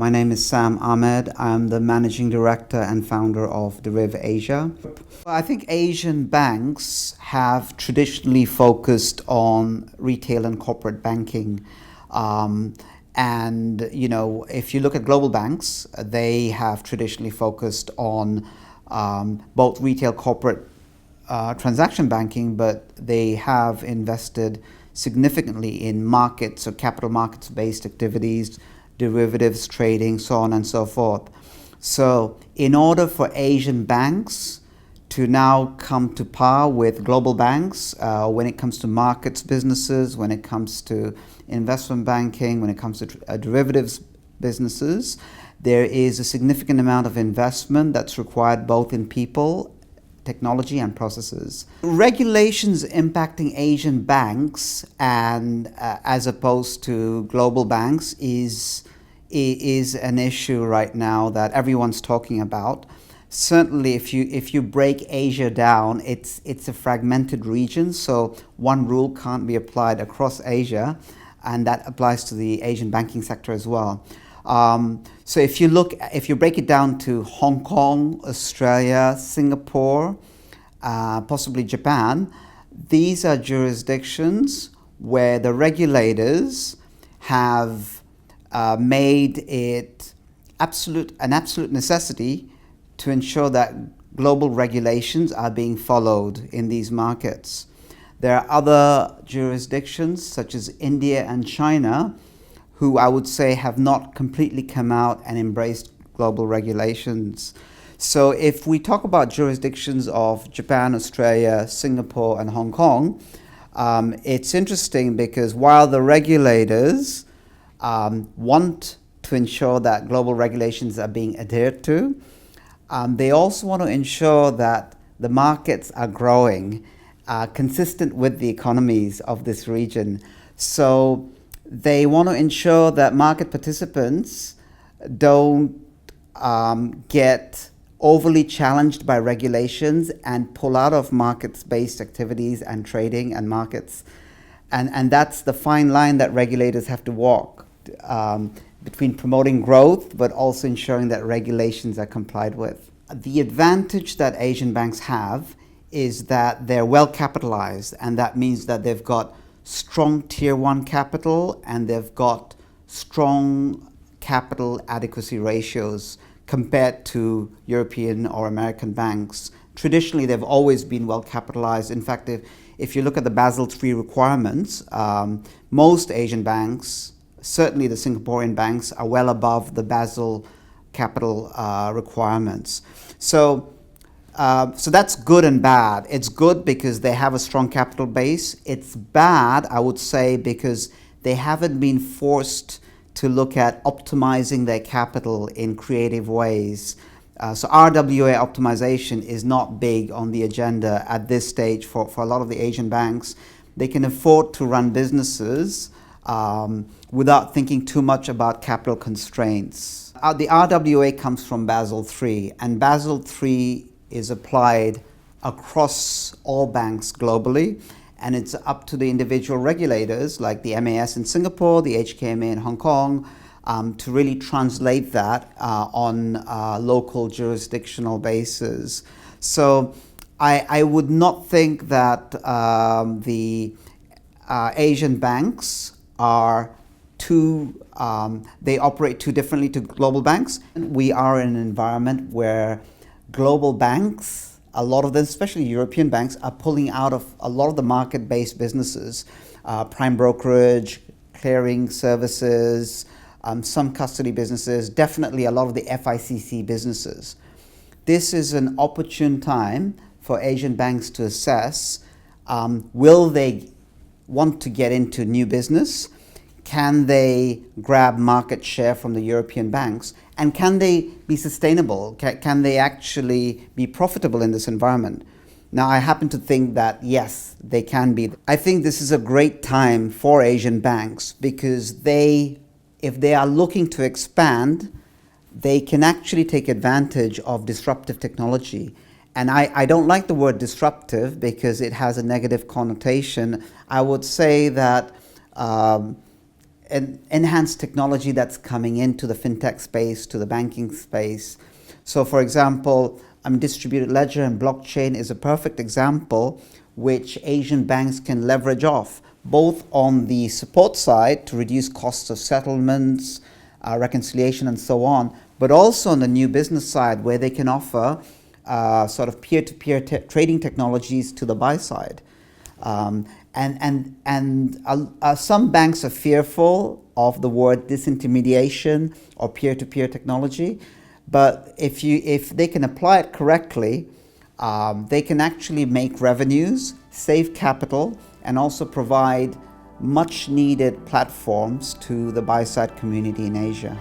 My name is Sam Ahmed. I'm the managing director and founder of Deriv Asia. I think Asian banks have traditionally focused on retail and corporate banking. If you look at global banks, they have traditionally focused on both retail corporate transaction banking, but they have invested significantly in markets or capital markets based activities, derivatives trading, so on and so forth. So in order for Asian banks to now come to par with global banks when it comes to markets businesses, when it comes to investment banking, when it comes to derivatives businesses, there is a significant amount of investment that's required both in people, technology and processes. Regulations impacting Asian banks and as opposed to global banks is an issue right now that everyone's talking about. Certainly, if you break Asia down, it's a fragmented region, so one rule can't be applied across Asia, and that applies to the Asian banking sector as well. So if you break it down to Hong Kong, Australia, Singapore, possibly Japan, these are jurisdictions where the regulators have made it an absolute necessity to ensure that global regulations are being followed in these markets. There are other jurisdictions such as India and China who I would say have not completely come out and embraced global regulations. So if we talk about jurisdictions of Japan, Australia, Singapore and Hong Kong, it's interesting because while the regulators want to ensure that global regulations are being adhered to, they also want to ensure that the markets are growing consistent with the economies of this region. So they want to ensure that market participants don't get overly challenged by regulations and pull out of markets-based activities and trading and markets. And that's the fine line that regulators have to walk between promoting growth but also ensuring that regulations are complied with. The advantage that Asian banks have is that they're well capitalized, and that means that they've got strong tier 1 capital and they've got strong capital adequacy ratios compared to European or American banks. Traditionally, they've always been well capitalized. In fact, if you look at the Basel III requirements, most Asian banks, certainly the Singaporean banks, are well above the Basel capital requirements. So that's good and bad. It's good because they have a strong capital base. It's bad, I would say, because they haven't been forced to look at optimizing their capital in creative ways. So RWA optimization is not big on the agenda at this stage for a lot of the Asian banks. They can afford to run businesses without thinking too much about capital constraints. The RWA comes from Basel III, and Basel III is applied across all banks globally, and it's up to the individual regulators like the MAS in Singapore, the HKMA in Hong Kong, to really translate that on a local jurisdictional basis. So I would not think that the Asian banks are they operate too differently to global banks. We are in an environment where global banks, a lot of them, especially European banks, are pulling out of a lot of the market-based businesses, prime brokerage, clearing services, some custody businesses, definitely a lot of the FICC businesses. This is an opportune time for Asian banks to assess, will they want to get into new business? Can they grab market share from the European banks? And can they be sustainable? Can they actually be profitable in this environment? Now, I happen to think that, yes, they can be. I think this is a great time for Asian banks because if they are looking to expand, they can actually take advantage of disruptive technology. And I don't like the word disruptive because it has a negative connotation. I would say that enhanced technology that's coming into the fintech space, to the banking space. So for example, distributed ledger and blockchain is a perfect example which Asian banks can leverage off, both on the support side to reduce costs of settlements, reconciliation and so on, but also on the new business side where they can offer sort of peer-to-peer trading technologies to the buy side. Some banks are fearful of the word disintermediation or peer-to-peer technology, but if they can apply it correctly, they can actually make revenues, save capital, and also provide much needed platforms to the buy-side community in Asia.